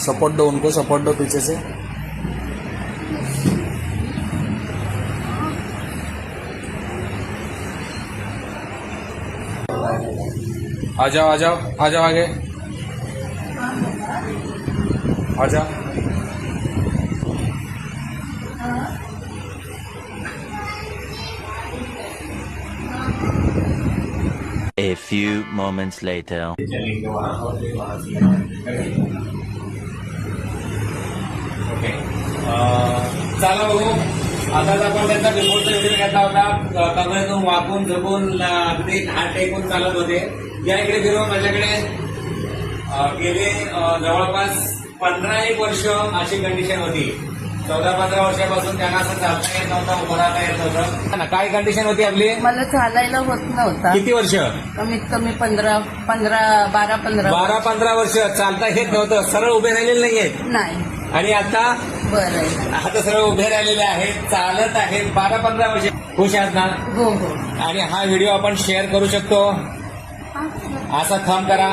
Support दो उनको, support दो पीछे से। आ जाओ आ जाओ आ जाओ, आगे आ जाओ। A few moments later. Okay, चला बघू. आताच आपण त्यांचा बिफोरचा व्हिडिओ घेतला होता. कमरेतून वाकून झोपून अगदी हात टेकून चालत होते. या इकडे फिरू. माझ्याकडे गेले जवळपास 15-1 वर्ष अशी कंडिशन होती. 14-15 वर्षापासून त्यांना असं चालता येत नव्हतं, उभं राहता येत नव्हतं. काय कंडिशन होती आपली? मला चालायला होत नव्हता. किती वर्ष? कमीत कमी 12-15 वर्ष चालता येत नव्हतं. सरळ उभे राहिलेले नाहीये. नाही. आणि आता बरं. आता सरळ उभे राहिलेले आहेत, चालत आहेत. 12-15 वर्ष. खुश आहात ना? हो हो. आणि हा व्हिडिओ आपण शेअर करू शकतो. असा थंब करा.